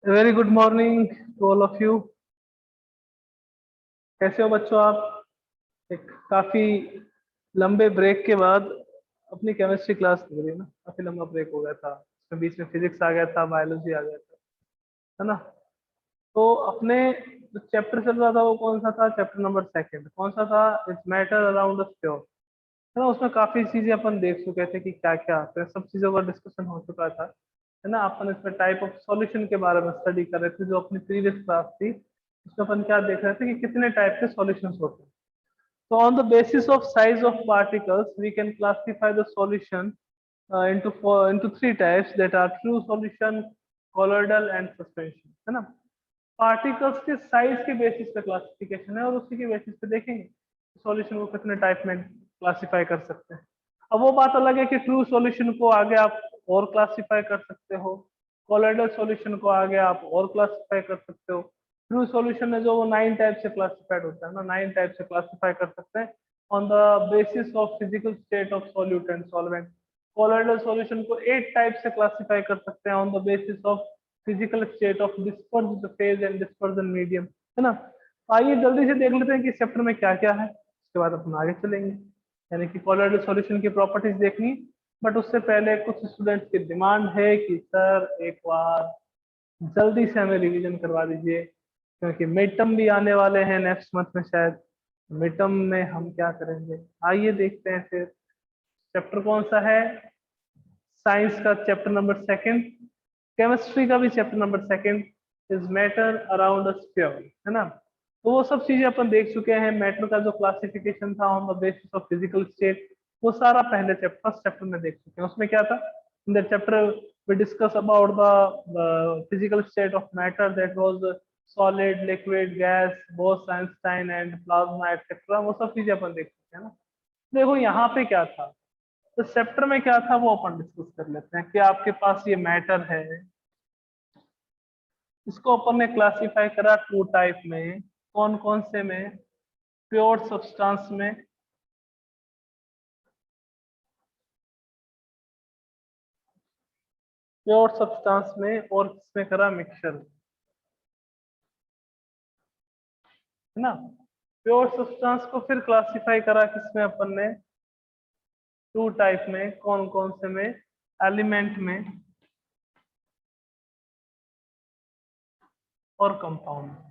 Very good morning to all of you. कैसे हो बच्चों आप? एक काफी लंबे ब्रेक के बाद अपनी केमिस्ट्री क्लास लग रही है ना। काफी लंबा ब्रेक हो गया था, उसमें बीच में फिजिक्स आ गया था, बायोलॉजी आ गया था, है ना। तो अपने जो चैप्टर चल रहा था वो कौन सा था? चैप्टर नंबर सेकंड कौन सा था? It's matter around us pure, है ना। उसमें काफी चीजें अपन देख चुके थे कि क्या क्या तो सब चीजों का डिस्कशन हो चुका था, है ना। अपन इसमें टाइप ऑफ सॉल्यूशन के बारे में स्टडी कर रहे थे। जो अपनी प्रीवियस क्लास थी उसमें अपन क्या देख रहे थे कि कितने टाइप के सॉल्यूशंस होते हैं। So on the basis of size of particles, we can classify the solution into three types that are true solution, colloidal and suspension, है ना। पार्टिकल्स के साइज के बेसिस पे क्लासिफिकेशन है और उसी के बेसिस पे देखेंगे सॉल्यूशन को कितने टाइप में क्लासिफाई कर सकते हैं। अब वो बात अलग है कि ट्रू सॉल्यूशन को आगे आप और क्लासिफाई कर सकते हो, कोलोइडल सॉल्यूशन को आगे आप और क्लासिफाई कर सकते हो। ट्रू सॉल्यूशन है जो वो 9 टाइप से क्लासिफाइड होता है ना, 9 टाइप से क्लासिफाई कर सकते हैं on the basis of physical state of solute and solvent. Colloidal solution को 8 टाइप से क्लासिफाई कर सकते हैं on the basis of physical state of dispersed phase and dispersion medium, है ना। आइए जल्दी से देख लेते हैं कि चैप्टर में क्या क्या है, उसके बाद अपन आगे चलेंगे। यानी कि कोलोइडल सॉल्यूशन की प्रॉपर्टीज देखनी, बट उससे पहले कुछ स्टूडेंट्स की डिमांड है कि सर एक बार जल्दी से हमें रिवीजन करवा दीजिए, क्योंकि मिड टर्म भी आने वाले हैं नेक्स्ट मंथ में शायद। मिड टर्म में हम क्या करेंगे, आइए देखते हैं फिर। चैप्टर कौन सा है? साइंस का चैप्टर नंबर सेकंड, केमिस्ट्री का भी chapter number second, is matter around a sphere, है ना। तो वो सब चीजें अपन देख चुके हैं। मैटर का जो क्लासिफिकेशन था on the basis of physical state, वो सारा पहले चैप्टर फर्स्ट चैप्टर में देख चुके हैं। उसमें क्या था? In the chapter we discuss about the physical state of matter, that was solid, liquid, gas, Bose Einstein and plasma etcetera. वो सब चीजें अपन देख चुके हैं ना। देखो यहाँ पे क्या था, तो चैप्टर में क्या था वो अपन डिस्कस कर लेते हैं। कि आपके पास ये मैटर है, इसको अपन ने क्लासिफाई करा टू टाइप में। कौन कौन से में? प्योर सब्सटेंस में, प्योर सब्सटेंस में, और किसमें करा? मिक्सचर, है ना। प्योर सब्सटेंस को फिर क्लासिफाई करा किसमें अपन ने? टू टाइप में। कौन कौन से में? एलिमेंट में और कंपाउंड में।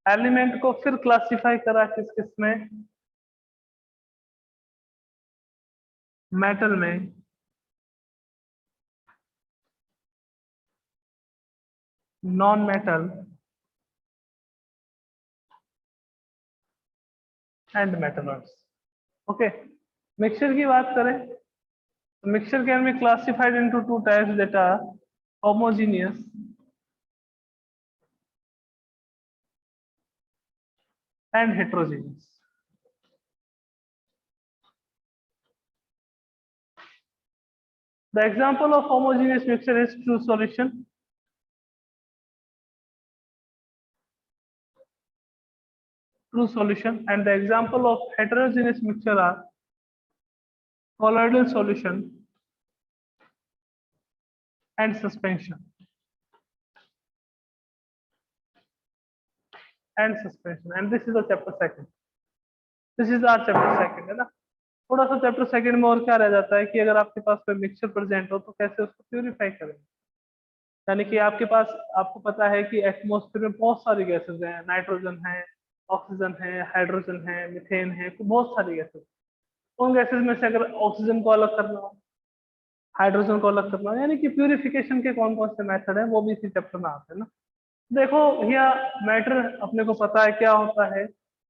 एलिमेंट को फिर क्लासिफाई करा किस किस में? मेटल में, non metal and metalloids. Okay, mixture की बात करें तो mixture can be classified into two types that are homogeneous and heterogeneous. The example of homogeneous mixture is true solution, and the example of heterogeneous mixture are colloidal solution and suspension. And this is the chapter second. This is our chapter second, है ना। थोड़ा सा chapter second में और क्या रह जाता है कि अगर आपके पास कोई मिक्सचर प्रेजेंट हो तो कैसे उसको प्यूरिफाई करें। यानी कि आपके पास, आपको पता है कि एटमॉस्फेयर में बहुत सारी गैसेस हैं, नाइट्रोजन है, ऑक्सीजन है, हाइड्रोजन है, मीथेन है, बहुत सारी गैसेस। उन गैसेस में से अगर ऑक्सीजन को अलग करना हो, हाइड्रोजन को अलग करना हो, यानी कि प्यूरिफिकेशन के कौन कौन से मेथड है वो भी इसी चैप्टर में आते हैं ना। देखो भैया, मैटर अपने को पता है क्या होता है,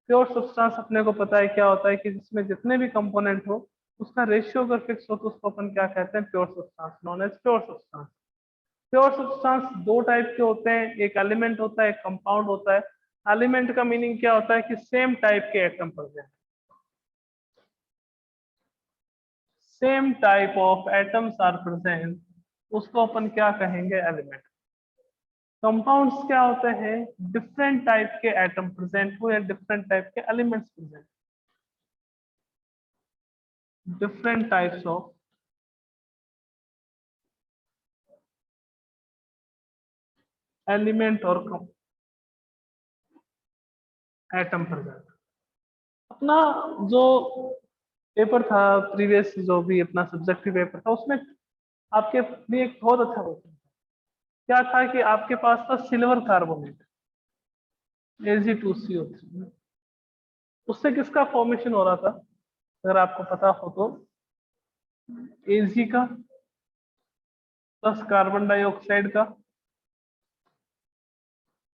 प्योर सब्सटेंस अपने को पता है क्या होता है कि जिसमें जितने भी कंपोनेंट हो उसका रेशियो अगर फिक्स हो तो उसको अपन क्या कहते हैं? Pure substance, non as pure substance. Pure substance दो टाइप के होते हैं, एक एलिमेंट होता है, एक कंपाउंड होता है। एलिमेंट का मीनिंग क्या होता है कि सेम टाइप के atom present, same type of atoms are present, उसको अपन क्या कहेंगे? एलिमेंट। कंपाउंड्स क्या होते हैं? डिफरेंट टाइप के एटम प्रेजेंट हो या डिफरेंट टाइप के elements present, different types of element और एटम प्रेजेंट। अपना जो पेपर था प्रीवियस, जो भी अपना सब्जेक्टिव पेपर था, उसमें आपके लिए एक बहुत अच्छा क्वेश्चन था। क्या था कि आपके पास था सिल्वर कार्बोनेट Ag2CO3, उससे किसका फॉर्मेशन हो रहा था अगर आपको पता हो तो? Ag का प्लस कार्बन डाइऑक्साइड का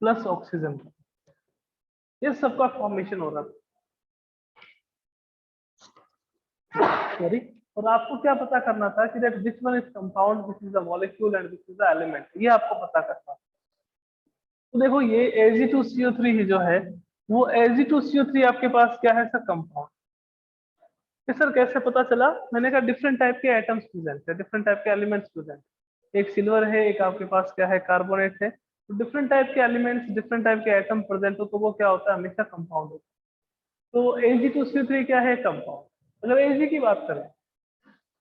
प्लस ऑक्सीजन का, ये सबका फॉर्मेशन हो रहा था। सॉरी। और आपको क्या पता करना था कि that which one is compound, which is the molecule and which is the element, ये आपको पता करना था। तो देखो ये Ag2CO3 ही जो है, वो Ag2CO3 आपके पास क्या है सर? कंपाउंड। सर कैसे पता चला? मैंने कहा डिफरेंट टाइप के एटम्स प्रेजेंट है, डिफरेंट टाइप के एलिमेंट्स प्रेजेंट, एक सिल्वर है, एक आपके पास क्या है? कार्बोनेट है। तो डिफरेंट टाइप के एलिमेंट्स, डिफरेंट टाइप के एटम प्रेजेंट हो तो वो क्या होता है? हमेशा कंपाउंड होता है। तो Ag2CO3 क्या है? कंपाउंड। अगर Ag की बात करें,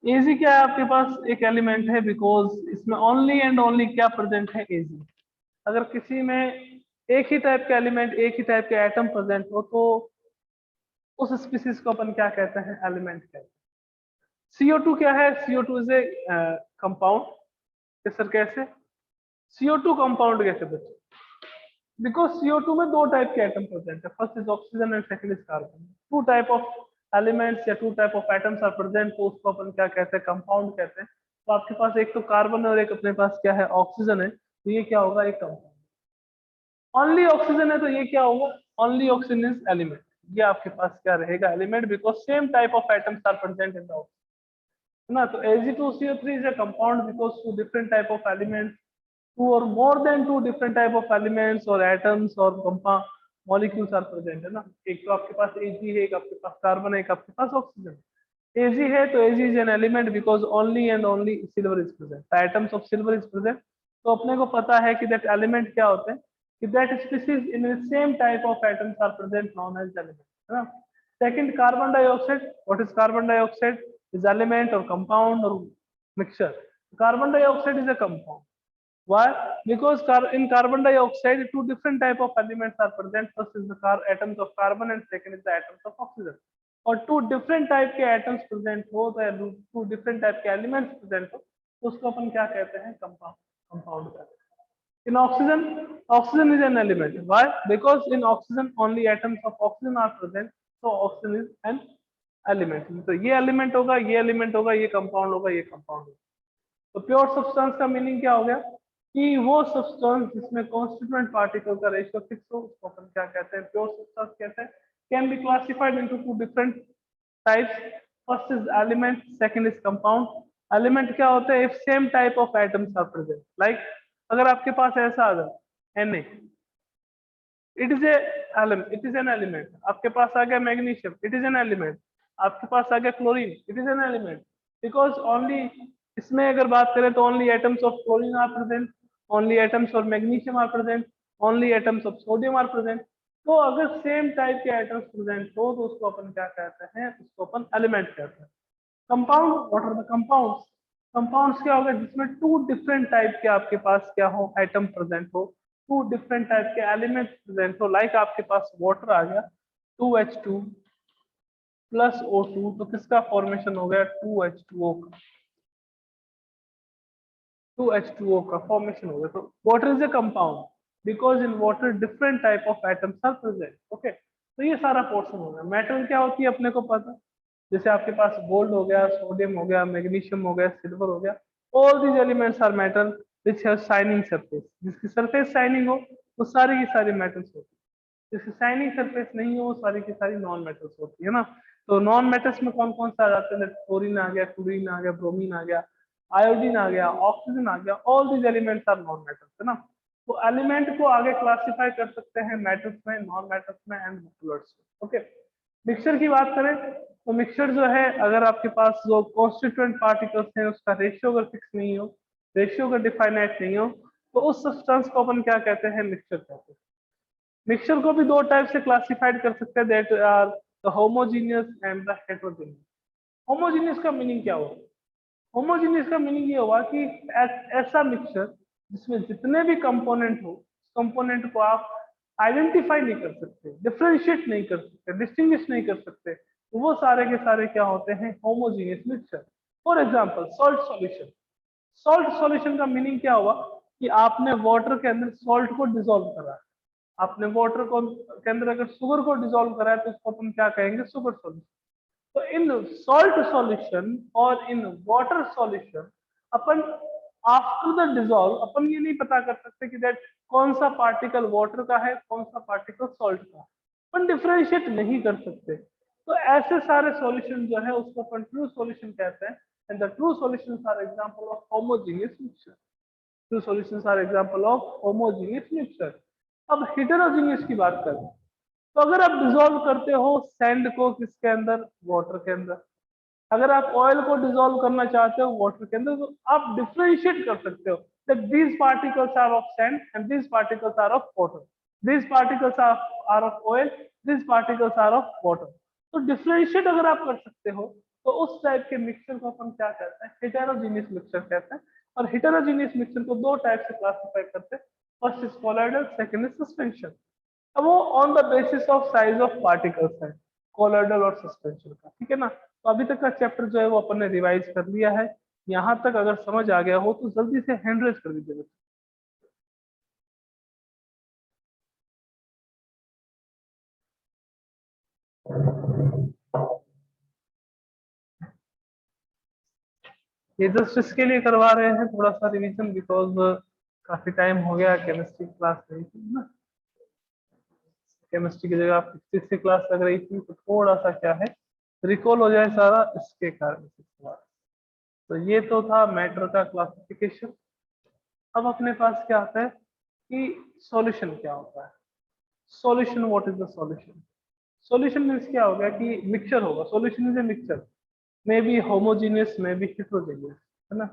Ag क्या है आपके पास? एक एलिमेंट है, बिकॉज इसमें ओनली एंड ओनली क्या प्रेजेंट है? Ag। अगर किसी में एक ही टाइप के एलिमेंट, एक ही टाइप के एटम प्रेजेंट हो तो उस स्पीसीज को अपन क्या कहते हैं? एलिमेंट कहते हैं। CO2 क्या है? CO2 is a compound. Sir कैसे? CO2 कंपाउंड कैसे बचे? बिकॉज CO2 में दो टाइप के एटम प्रेजेंट है, first is oxygen and second is carbon. Two type of elements या two type of atoms are present, तो उसको अपन क्या कहते हैं? कंपाउंड कहते हैं। तो आपके पास एक तो कार्बन है और एक अपने पास क्या है? ऑक्सीजन है। तो ये क्या होगा? एक कंपाउंड। ओनली ऑक्सीजन है तो ये क्या होगा? Only oxygen is element. ये आपके पास क्या रहेगा? Element, because same type of atoms are present in the oxygen, है ना? तो Ag2CO3 is a compound because two different type of elements, two or more than two different type of elements or atoms or compound molecules are present, है ना? एक तो आपके पास Ag है, एक आपके पास कार्बन है, एक आपके पास ऑक्सीजन। Ag है तो Ag is an element because only and only silver is present, the atoms of silver is present। तो अपने को पता है कि that element क्या होते हैं, कि that species in the same type of atoms are present known as element, है ना? Second, carbon dioxide, what is carbon dioxide? Is element or compound or mixture? Carbon dioxide is a compound. Why? Because in carbon dioxide two different type of elements are present, first is the atoms of carbon and second is the atoms of oxygen। और to different type के atoms present हो तो to different type के elements present हो तो उसको अपन क्या कहते हैं? कंपाउंड, कंपाउंड कहते हैं। In oxygen, oxygen is an element. Why? Because in oxygen only atoms of oxygen are present, so oxygen is an element। तो ये एलिमेंट होगा, ये एलिमेंट होगा, ये कंपाउंड होगा, ये कंपाउंड होगा। तो प्योर सब्सटेंस का मीनिंग क्या हो गया? कि वो सब्सटेंस जिसमें कॉन्स्टिट्यूएंट पार्टिकल का रेशियो फिक्स हो उसको अपन क्या कहते हैं? प्योर सब्सटेंस कहते हैं। Can be classified into two different types, first is element, second is compound. Element क्या होता है? If same type of atoms are present, like अगर आपके पास ऐसा आ जाए Na, it is it is an element. आपके पास आ गया magnesium, it is an element. आपके पास आ गया chlorine, it is an element. Because only इसमें अगर बात करें तो only atoms of chlorine are present, only atoms of magnesium are present, only atoms of sodium are present. तो अगर सेम टाइप के एटम्स प्रेजेंट हो तो उसको अपन क्या कहते हैं? उसको अपन एलिमेंट कहते हैं। Compound, what are the compounds? Compounds क्या होगा? जिसमें टू डिफरेंट टाइप के आपके पास क्या हो? एटम प्रेजेंट हो, टू डिफरेंट टाइप के एलिमेंट्स प्रेजेंट हो। लाइक आपके पास वाटर आ गया 2H2 प्लस O2, तो किसका फॉर्मेशन हो गया? 2H2O का, 2H2O का फॉर्मेशन हो गया। तो water is a compound because in water different type of atoms are present. Okay, तो ये सारा पोर्शन हो गया। मेटल क्या होती है अपने को पता, जैसे आपके पास गोल्ड हो गया, सोडियम हो गया, मैग्नीशियम हो गया, सिल्वर हो गया। All these elements are metal which have shining surface. जिसकी सरफेस शाइनिंग हो वो सारी की सारी मेटल्स होती है, जिसकी शाइनिंग सरफेस नहीं हो वो सारी की सारी नॉन मेटल्स होती है ना। तो नॉन मेटल्स में कौन कौन सा आ जाते हैं? क्लोरीन आ गया, क्लोरीन आ गया, ब्रोमीन आ गया, आयोडीन आ गया, ऑक्सीजन आ गया। All these elements are non metals, है ना। तो एलिमेंट को आगे क्लासिफाई कर सकते हैं मेटल्स में, नॉन मेटल्स में एंड मोलर्स में। ओके, मिक्सचर की बात करें तो मिक्सचर जो है, अगर आपके पास जो कॉन्स्टिट्यूएंट पार्टिकल्स हैं उसका रेशियो अगर फिक्स नहीं हो, रेशियो अगर डिफाइनाइट नहीं हो, तो उस सब्सटेंस को अपन क्या कहते हैं? मिक्सचर कहते हैं। मिक्सचर को भी दो टाइप से क्लासिफाइड कर सकते हैं, that are the homogeneous and the heterogeneous. Homogeneous का मीनिंग क्या हुआ? होमोजीनियस का मीनिंग ये हुआ कि ऐसा मिक्सचर जिसमें जितने भी कंपोनेंट हो, कंपोनेंट को आप आइडेंटिफाई नहीं कर सकते, डिफरेंशिएट नहीं कर सकते, डिस्टिंग्विश नहीं कर सकते, तो वो सारे के सारे क्या होते हैं, homogeneous mixture. For example salt solution. Salt solution का मीनिंग क्या हुआ कि आपने वाटर के अंदर सॉल्ट को डिसॉल्व करा है। आपने वाटर को के अंदर अगर शुगर को डिसॉल्व करा है तो उसको अपन क्या कहेंगे, शुगर सॉल्यूशन। तो इन सॉल्ट सॉल्यूशन और इन वाटर सॉल्यूशन अपन आफ्टर द डिसॉल्व अपन ये नहीं पता कर सकते कि दैट कौन सा पार्टिकल वाटर का है, कौन सा पार्टिकल सॉल्ट का है, अपन डिफरेंशिएट नहीं कर सकते। तो ऐसे सारे सॉल्यूशन जो है उसको अपन ट्रू सॉल्यूशन कहते हैं। And the true solutions are example of homogeneous mixture. True solutions are example of homogeneous mixture. अब हेटेरोजेनियस की बात करें तो अगर आप डिसॉल्व करते हो सैंड को किसके अंदर, वाटर के अंदर, अगर आप ऑयल को डिसॉल्व करना चाहते हो वाटर के अंदर, तो आप डिफरेंशिएट कर सकते हो that these particles are of sand and these particles are of water, these particles are of oil, these particles are of water। तो डिफरेंशिएट अगर आप कर सकते हो तो उस टाइप के मिक्सचर को अपन क्या कहते हैं, हेटेरोजेनियस मिक्सचर कहते हैं। और हेटेरोजेनियस मिक्सचर को दो टाइप से क्लासिफाई करते हैं, first is colloidal, second is suspension. अब वो on the basis of size of particles है, कोलॉइडल और सस्पेंशन का, ठीक है ना। तो अभी तक का चैप्टर जो है वो अपन ने रिवाइज कर लिया है। यहाँ तक अगर समझ आ गया हो तो जल्दी से हैंड रेज कर दीजिए। ये जस्ट इसके लिए करवा रहे हैं थोड़ा सा रिवीजन, बिकॉज काफी टाइम हो गया केमिस्ट्री क्लास रही थी ना, केमिस्ट्री की जगह फिजिक्स की क्लास लग रही थी, तो थोड़ा सा क्या है रिकॉल हो जाए सारा, इसके कारण। तो ये तो था मैटर का क्लासिफिकेशन। अब अपने पास क्या आता है कि सॉल्यूशन क्या होता है। Solution, what is the solution. Solution means क्या होगा कि मिक्सचर होगा, solution is a mixture, may be homogeneous may be heterogeneous, है ना।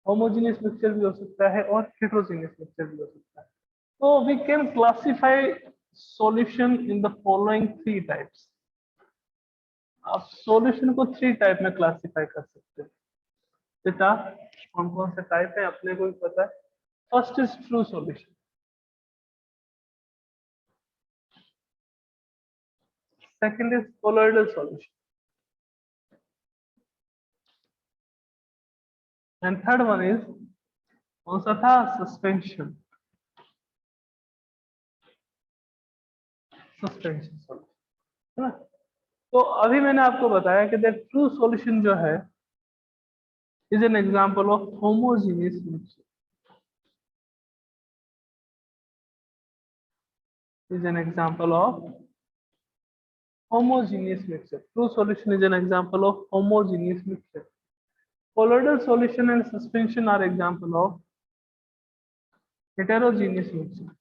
होमोजीनियस मिक्सचर भी हो सकता है और हेट्रोजीनियस मिक्सचर भी हो सकता है। तो we can classify solution in the following three types. आप सॉल्यूशन को थ्री टाइप में क्लासिफाई कर सकते हैं। बेटा कौन कौन से टाइप है अपने को भी पता है। First is true solution, second is colloidal solution, and third one is कौन सा था, सस्पेंशन, सस्पेंशन सॉल्यूशन, है ना। तो अभी मैंने आपको बताया कि दैट ट्रू सॉल्यूशन जो है is an example of homogeneous mixture, is an example of homogeneous mixture. True solution is an example of homogeneous mixture. Colloidal solution and suspension are example of heterogeneous mixture.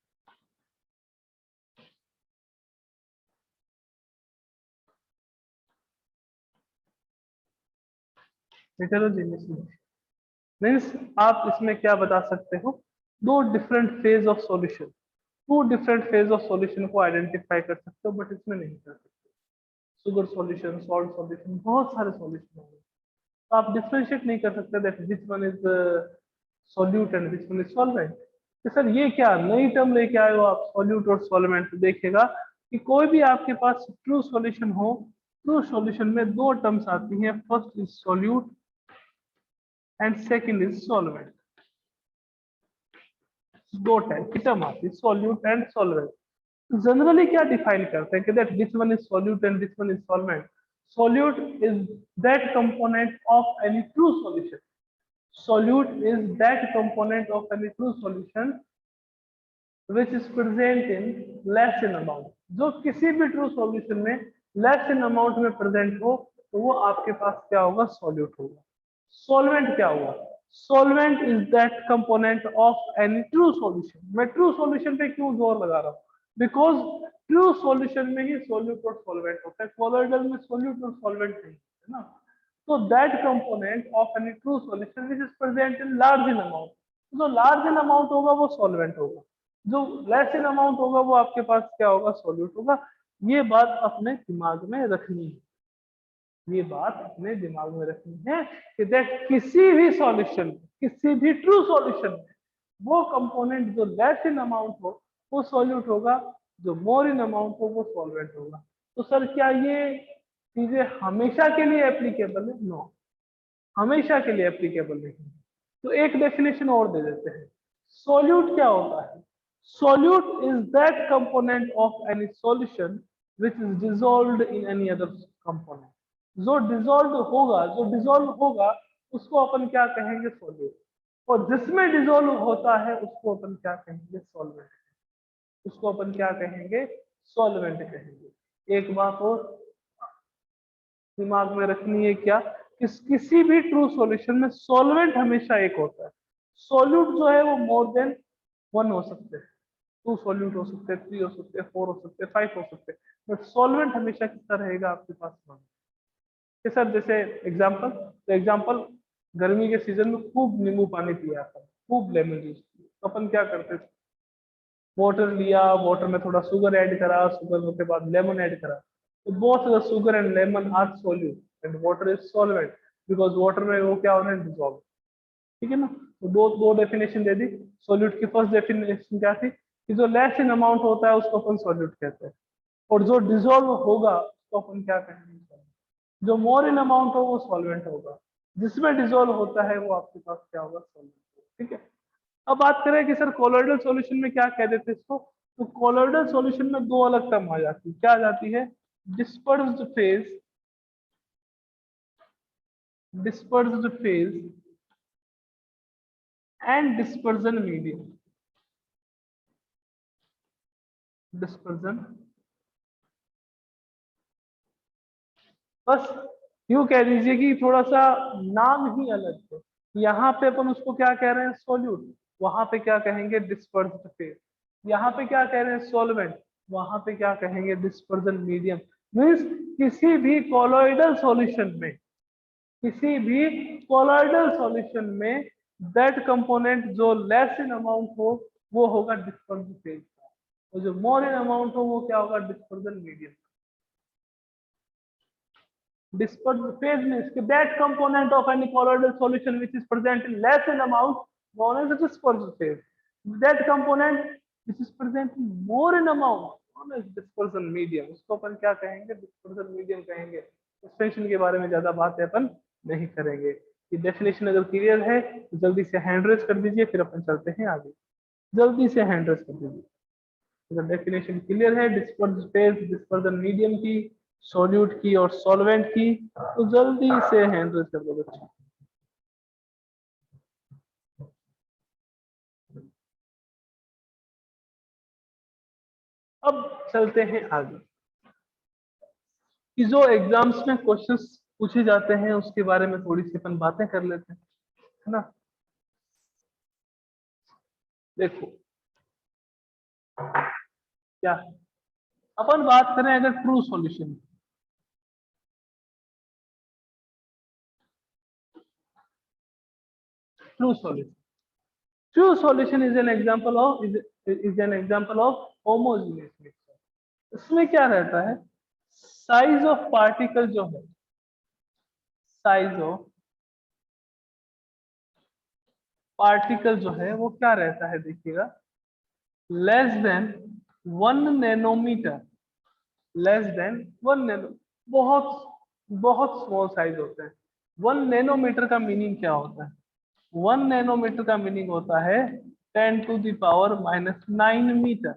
Heterogeneous mixture means आप इसमें क्या बता सकते हो, दो different phase of solution, two different phase of solution को identify कर सकते हो, बट इसमें नहीं कर सकते। शुगर सॉल्यूशन, सॉल्ट सॉल्यूशन, बहुत सारे सॉल्यूशन होंगे, तो आप डिफरेंशिएट नहीं कर सकते that which one is solute and which one is solvent. तो सर ये क्या नई टर्म लेके आए हो आप, सॉल्यूट और सॉल्वेंट। तो देखिएगा कि कोई भी आपके पास ट्रू सॉल्यूशन हो, ट्रू सॉल्यूशन में दो टर्म्स आती हैं, first is solute and second is solvent. दो टाइप की टर्म आती है, सॉल्यूट एंड सॉल्वेंट। जनरली क्या डिफाइन करते हैं कि that which one is solute and which one is solvent. Solute is that component of any true solution, solute is that component of any true solution which is present in less in amount। जो किसी भी true solution में less in amount में present हो तो वो आपके पास क्या होगा, solute होगा। solvent क्या हुआ, solvent is that component of any true solution। मैं true solution पे क्यों जोर लगा रहा हूँ, because true solution में ही solute और solvent होता है, colloidal में solute और solvent नहीं है ना। So that component of any true solution which is present in large in amount, जो large in amount होगा वो solvent होगा, जो less in amount होगा वो आपके पास क्या होगा, solute होगा। ये बात अपने दिमाग में रखनी है, ये बात अपने दिमाग में रखनी है कि दैट किसी भी सॉल्यूशन, किसी भी ट्रू सॉल्यूशन में वो कंपोनेंट जो लेस इन अमाउंट हो वो सॉल्यूट होगा, जो मोर इन अमाउंट हो वो सॉल्वेंट होगा। तो सर क्या ये चीजें हमेशा के लिए एप्लीकेबल है? नो, हमेशा के लिए एप्लीकेबल नहीं। तो एक डेफिनेशन और दे देते हैं। सॉल्यूट क्या होता है? Solute is that component of any solution which is dissolved in any other component. जो डिसॉल्व होगा उसको अपन क्या कहेंगे? सॉल्यूट। और जिसमें डिसॉल्व होता है उसको अपन क्या कहेंगे? सॉल्वेंट। उसको अपन क्या कहेंगे? सॉल्वेंट कहेंगे। एक बात और दिमाग में रखनी है क्या, किसी भी ट्रू सॉल्यूशन में सॉल्वेंट हमेशा एक होता है। सॉल्यूट जो है वो मोर देन वन हो सकते हैं, टू सॉल्यूट हो सकते हैं, थ्री हो सकते हैं, फोर हो सकते हैं, फाइव हो सकते हैं, बट सॉल्वेंट हमेशा कितना रहेगा आपके पास? वन। कि सर जैसे एग्जाम्पल गर्मी के सीजन में खूब नींबू पानी पिया था, खूब लेमन जूस, तो अपन क्या करते थे? वाटर लिया, वाटर में थोड़ा शुगर ऐड करा, शुगर के बाद लेमन ऐड करा, तो both the sugar and lemon are solute and water is solvent because water में वो क्या हो रहा है? डिसॉल्व। ठीक है ना? तो दो दो डेफिनेशन दे दी। सॉल्यूट की फर्स्ट डेफिनेशन क्या थी कि जो लेस इन अमाउंट होता है उसको अपन सॉल्यूट कहते हैं, और जो डिसॉल्व होगा उसको अपन क्या कहेंगे? जो मोर इन अमाउंट हो वो सॉल्वेंट होगा, जिसमें डिसॉल्व होता है वो आपके पास क्या होगा? सॉल्वेंट होगा। ठीक है। अब बात करें कि सर कोलोइडल सॉल्यूशन में क्या कह देते हैं इसको, तो कोलोइडल सॉल्यूशन में दो अलग टर्म आ जाती है। क्या आ जाती है? Dispersed phase, dispersed phase and dispersion medium. Dispersion, बस यूं कह दीजिए कि थोड़ा सा नाम ही अलग है। यहाँ पे अपन उसको क्या कह रहे हैं? सॉल्यूट। वहां पे क्या कहेंगे? Dispersed phase. यहाँ पे क्या कह रहे हैं? सॉल्वेंट। वहां पे क्या कहेंगे? Dispersion medium. मीन्स किसी भी कोलोइडल सॉल्यूशन में, किसी भी कोलोइडल सॉल्यूशन में दैट कंपोनेंट जो लेस इन अमाउंट हो वो होगा डिस्पर्जन फेज का, और जो मोर इन अमाउंट हो वो क्या होगा? Dispersion medium. Dispersed phase means that component of any colloidal solution which is present in less in amount known as the dispersed phase. That component which is present in more in amount known as dispersion medium. उसको अपन क्या कहेंगे? dispersion medium कहेंगे। Suspension के बारे में ज्यादा बात है अपन नहीं करेंगे। ये डेफिनेशन अगर क्लियर है तो जल्दी से हैंड रेज कर दीजिए, फिर अपन चलते हैं आगे। जल्दी से हैंड रेज कर दीजिए अगर डेफिनेशन क्लियर है डिस्पर्स्ड फेज, डिस्पर्जन मीडियम की, सॉल्यूट की और सॉल्वेंट की, तो जल्दी से हैंड रेज कर दो बच्चे। अब चलते हैं आगे कि जो एग्जाम्स में क्वेश्चंस पूछे जाते हैं उसके बारे में थोड़ी सी अपन बातें कर लेते हैं, है ना? देखो क्या है, अपन बात करें अगर true solution, true solution, true solution is an example of is an example of homogeneous mixture. इसमें क्या रहता है? साइज ऑफ पार्टिकल जो है, साइज ऑफ पार्टिकल जो है वो क्या रहता है? देखिएगा, less than 1 nanometre, less than 1 nano, बहुत बहुत स्मॉल साइज होते हैं। 1 नैनोमीटर का मीनिंग क्या होता है? 1 नैनोमीटर का मीनिंग होता है 10⁻⁻⁹मीटर।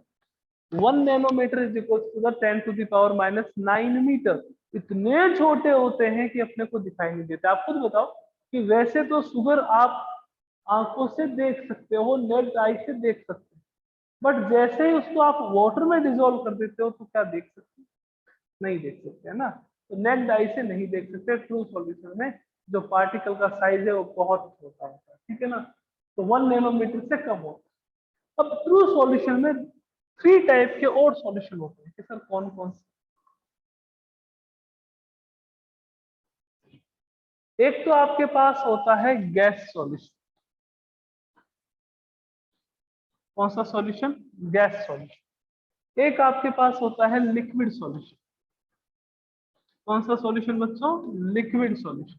1 nanometre is equal to the 10⁻⁹मीटर। इतने छोटे होते हैं कि अपने को दिखाई नहीं देते। आप खुद बताओ कि वैसे तो शुगर आप आंखों से देख सकते हो, नेक्ड आई से देख सकते हो, बट जैसे ही उसको आप वाटर में डिजोल्व कर देते हो तो क्या देख सकते हो? नहीं देख सकते, है ना? तो नेक्ड आई से नहीं देख सकते। ट्रू सॉल्यूशन में जो पार्टिकल का साइज है वो बहुत छोटा होता है, ठीक है ना? तो 1 नैनोमीटर से कम होता है। अब ट्रू सॉल्यूशन में 3 टाइप के और सॉल्यूशन होते हैं कि सर कौन कौन से? एक तो आपके पास होता है गैस सॉल्यूशन। कौन सा सॉल्यूशन? Gas solution. एक आपके पास होता है लिक्विड सॉल्यूशन। कौन सा सॉल्यूशन बच्चों? Liquid solution.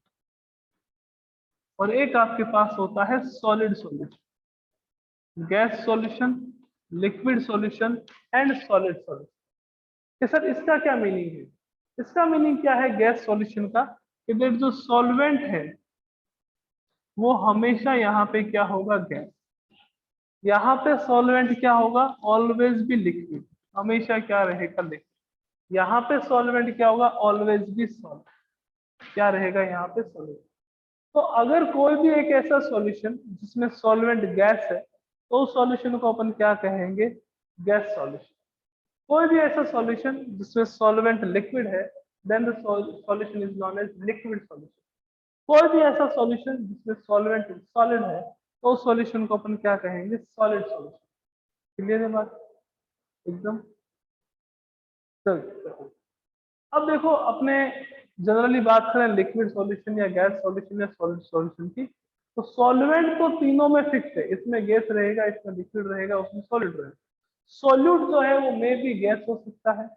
और एक आपके पास होता है solid solution. Gas solution, liquid solution and solid solution. Sir इसका क्या मीनिंग है? इसका मीनिंग क्या है गैस सॉल्यूशन का? कि देख जो सॉल्वेंट है वो हमेशा यहाँ पे क्या होगा, गैस। यहाँ पे सॉल्वेंट क्या होगा, ऑलवेज भी लिक्विड, हमेशा क्या रहेगा, लिक्विड। यहाँ पे सॉल्वेंट क्या होगा, ऑलवेज भी सॉल्व, क्या रहेगा यहाँ पे, सॉल्वेंट। तो अगर कोई भी एक ऐसा सॉल्यूशन जिसमें सॉल्वेंट गैस है तो उस सॉल्यूशन को अपन क्या कहेंगे, गैस सॉल्यूशन। कोई भी ऐसा सॉल्यूशन जिसमें सॉल्वेंट लिक्विड है then the solution is known as liquid solution. कोई भी ऐसा सॉल्यूशन जिसमें सॉल्वेंट सॉलिड है तो उस सॉल्यूशन को अपन क्या कहेंगे, सॉलिड सॉल्यूशन। क्लियर है बात एकदम? चलो अब देखो अपने जनरली बात करें लिक्विड सॉल्यूशन या गैस सॉल्यूशन या सॉलिड सॉल्यूशन की, तो सॉल्वेंट तो तीनों में फिक्स है, इसमें गैस रहेगा, इसमें लिक्विड रहेगा, उसमें सॉलिड रहेगा। सॉल्यूट जो है वो मे भी गैस हो सकता है,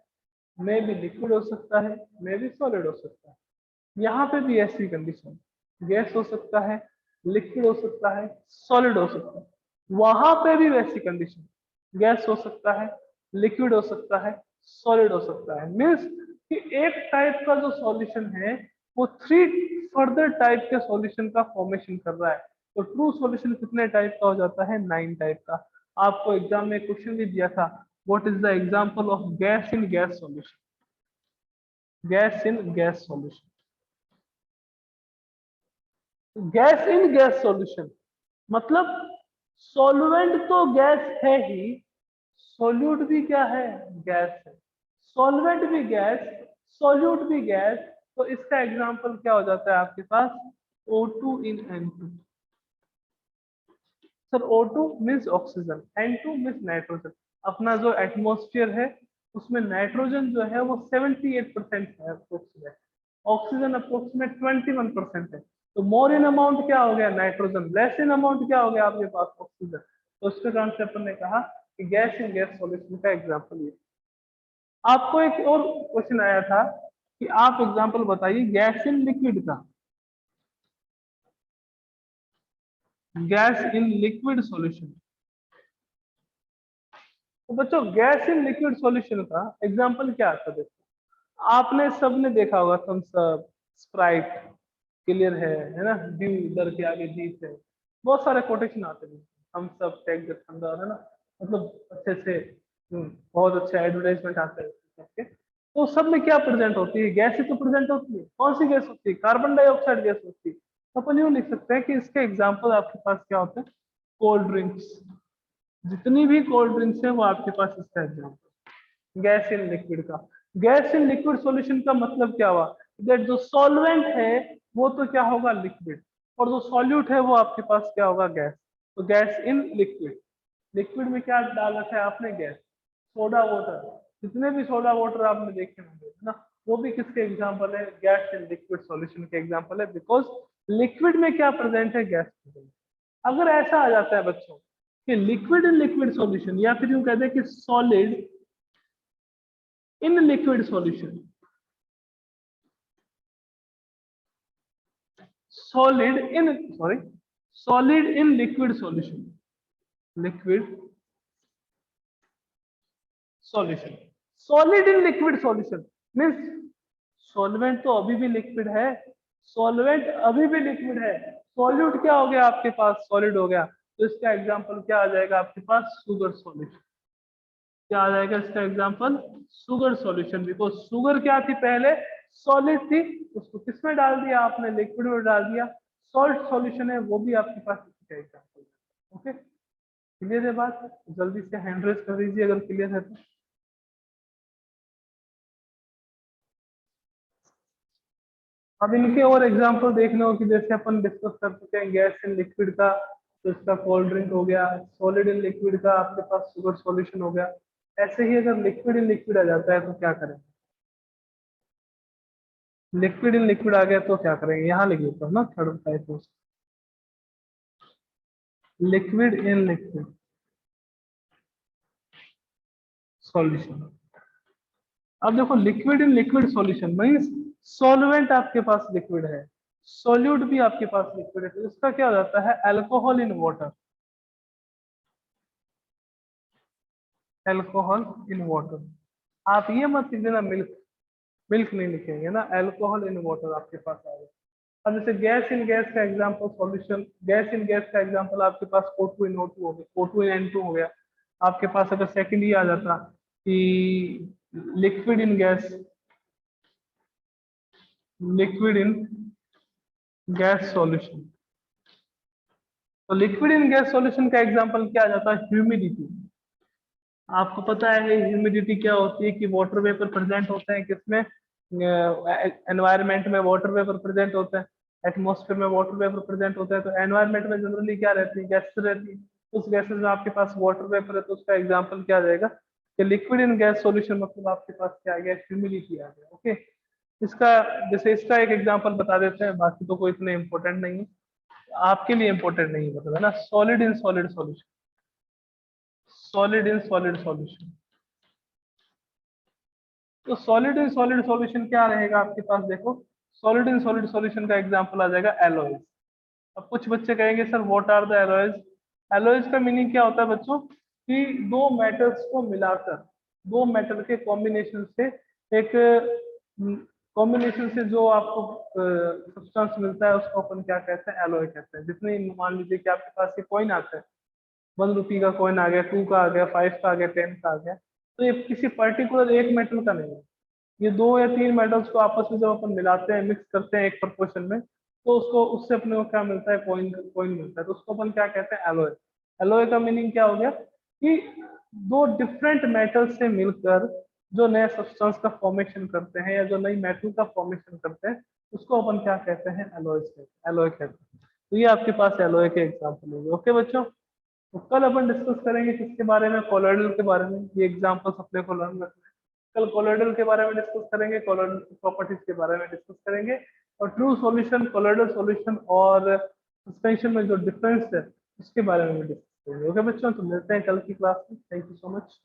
मे भी लिक्विड हो सकता है, मे भी सॉलिड हो सकता है। यहाँ पे भी ऐसी कंडीशन, गैस हो सकता है, लिक्विड हो सकता है, सॉलिड हो सकता है। वहां पे भी वैसी कंडीशन, गैस हो सकता है, लिक्विड हो सकता है, सॉलिड हो सकता है। मीन्स कि एक टाइप का जो सॉल्यूशन है वो 3 फर्दर टाइप के सॉल्यूशन का फॉर्मेशन कर रहा है। तो ट्रू सॉल्यूशन कितने टाइप का हो जाता है, 9 टाइप का। आपको एग्जाम में क्वेश्चन भी दिया था, what is the example of gas in gas solution, gas in gas solution. Gas in gas solution मतलब सॉल्वेंट तो गैस है ही, सॉल्यूट भी क्या है, गैस है। सॉल्वेंट भी गैस, सॉल्यूट भी गैस। तो इसका एग्जांपल क्या हो जाता है आपके पास, O2 इन N2। Sir O2 means oxygen, N2 means nitrogen. अपना जो एटमॉस्फेयर है उसमें नाइट्रोजन जो है वो 78% है अप्रोक्सीमेट, ऑक्सीजन अप्रोक्सीमेट 21% है। तो मोर इन अमाउंट क्या हो गया, नाइट्रोजन, लेस इन अमाउंट क्या हो गया आपके पास, ऑक्सीजन। तो उसके कारण से अपन ने कहा कि गैस इन गैस सॉल्यूशन का एग्जाम्पल ये। आपको एक और क्वेश्चन आया था कि आप एग्जाम्पल बताइए गैस इन लिक्विड का, गैस इन लिक्विड सॉल्यूशन। तो बच्चों गैस इन लिक्विड सॉल्यूशन का एग्जांपल क्या आता है, देखो आपने सबने देखा होगा, थम्स अप, स्प्राइट, क्लियर है ना, ड्यू इधर के आगे डी से बहुत सारे कोटेशन आते हैं, thums up, take the thunder, है ना, मतलब अच्छे से बहुत अच्छे एडवर्टाइजमेंट आते हैं। तो सब में क्या प्रेजेंट होती है, गैस ही तो प्रेजेंट होती है। कौन सी गैस होती है, कार्बन डाइऑक्साइड गैस होती है। तो अपन यूँ लिख सकते हैं कि इसके एग्जाम्पल आपके पास क्या होते हैं, कोल्ड ड्रिंक्स, जितनी भी कोल्ड ड्रिंक्स है वो आपके पास इसका एग्जाम्पल। गैस इन लिक्विड का, गैस इन लिक्विड सॉल्यूशन का मतलब क्या हुआ, दैट जो सॉल्वेंट है वो तो क्या होगा, लिक्विड, और जो सॉल्यूट है वो आपके पास क्या होगा, गैस। तो गैस इन लिक्विड, लिक्विड में क्या डाल रखा है आपने, गैस। सोडा वाटर, जितने भी सोडा वाटर आपने देखे होंगे है ना, वो भी किसके एग्जाम्पल है, गैस इन लिक्विड सॉल्यूशन के एग्जाम्पल है, बिकॉज लिक्विड में क्या प्रेजेंट है, गैस प्रेजेंट। अगर ऐसा आ जाता है बच्चों कि लिक्विड इन लिक्विड सॉल्यूशन, या फिर यूं कहते हैं कि solid in liquid solution, solid in, sorry, solid in liquid solution, liquid solution, solid in liquid solution means solvent तो अभी भी लिक्विड है, सॉल्वेंट अभी भी लिक्विड है, सॉल्यूट क्या हो गया आपके पास, सॉलिड हो गया। तो इसका एग्जांपल क्या आ जाएगा आपके पास, शुगर सॉल्यूशन। क्या आ जाएगा इसका example, sugar solution. Because sugar क्या थी पहले, सॉलिड थी, उसको किसमें डाल दिया आपने, लिक्विड में डाल दिया, सॉल्ट सॉल्यूशन है वो भी आपके पास इसका एग्जांपल। ओके, क्लियर है बात? जल्दी से हैंड रेज कर दीजिए अगर क्लियर है तो। अब इनके और एग्जांपल देखने हो कि जैसे अपन डिस्कस कर चुके हैं गैस इन लिक्विड का, तो इसका कोल्ड ड्रिंक हो गया, सॉलिड इन लिक्विड का आपके पास शुगर सॉल्यूशन हो गया। ऐसे ही अगर लिक्विड इन लिक्विड आ जाता है तो क्या करें, लिक्विड इन लिक्विड आ गया तो क्या करेंगे, यहाँ लिख देता हूँ ना third type, liquid in liquid solution. अब देखो liquid in liquid solution means solvent आपके पास लिक्विड है, सॉल्यूट भी आपके पास लिक्विड है, तो इसका क्या हो जाता है, alcohol in water. Alcohol in water. आप ये मत लिख देना मिल्क, मिल्क नहीं लिखेंगे ना, एल्कोहल इन वाटर आपके पास आ गया। अब जैसे गैस इन गैस का example solution, gas in gas का एग्जांपल आपके पास O2 इन O2 हो गया, O2 इन N2 हो गया। आपके पास अगर सेकंड ही आ जाता कि liquid in gas, liquid in gas solution, तो लिक्विड इन गैस सॉल्यूशन का एग्जांपल क्या आ जाता है, ह्यूमिडिटी। आपको पता है ह्यूमिडिटी क्या होती है कि वाटर वेपर प्रेजेंट होते हैं किसमें, एनवायरनमेंट में वाटर वेपर प्रेजेंट होता है, एटमॉस्फेयर में वाटर वेपर प्रेजेंट होता है। तो एनवायरनमेंट में जनरली क्या रहती है, गैसेस रहती है। उस गैसेस में आपके पास वाटर वेपर है, तो उसका एग्जांपल क्या आ जाएगा कि लिक्विड इन गैस सॉल्यूशन, मतलब आपके पास क्या आ गया, ह्यूमिडिटी आ गया। ओके, इसका जैसे इसका एक एग्जांपल बता देते हैं, बाकी तो कोई इतने इंपॉर्टेंट नहीं है, आपके लिए इंपॉर्टेंट नहीं है, मतलब है ना। Solid in solid solution, solid in solid solution. तो सॉलिड इन सॉलिड सॉल्यूशन क्या रहेगा आपके पास, देखो सॉलिड इन सॉलिड सॉल्यूशन का एग्जांपल आ जाएगा एलॉयज। अब कुछ बच्चे कहेंगे sir what are the alloys. Alloys का मीनिंग क्या होता है बच्चों, कि दो मेटल्स को मिलाकर, दो मेटल के कॉम्बिनेशन से, एक कॉम्बिनेशन से जो आपको सब्सटेंस मिलता है उसको अपन क्या कहते हैं, एलॉय कहते हैं। जितने मान लीजिए कि आपके पास ये कॉइन आता है, 1 रुपी का कॉइन आ गया, 2 का आ गया, 5 का आ गया, 10 का आ गया, तो ये किसी पर्टिकुलर एक मेटल का नहीं है। ये 2 या 3 मेटल्स को आपस में जब अपन मिलाते हैं, मिक्स करते हैं एक प्रपोर्शन में, तो उसको, उससे अपने को क्या मिलता है, कॉइन, कॉइन मिलता है। तो उसको अपन क्या कहते हैं, एलॉय। एलॉय का मीनिंग क्या हो गया कि दो डिफरेंट मेटल से मिलकर जो नए सब्सटेंस का फॉर्मेशन करते हैं, या जो नई मेटल का फॉर्मेशन करते हैं, उसको अपन क्या कहते हैं, एलॉय, एलॉय कहते हैं। तो ये आपके पास एलॉय के एग्जाम्पल होंगे। ओके बच्चों, तो कल अपन डिस्कस करेंगे किसके बारे में, कोलोइडल के बारे में। ये एग्जांपल्स अपने को लर्न रखना है। कल कोलोइडल के बारे में डिस्कस करेंगे, कोलोइडल प्रॉपर्टीज के बारे में डिस्कस करेंगे, और ट्रू सॉल्यूशन, कोलोइडल सॉल्यूशन और सस्पेंशन में जो डिफरेंस है उसके बारे में भी डिस्कस करेंगे। ओके बच्चों, तो मिलते हैं कल की क्लास में। Thank you so much.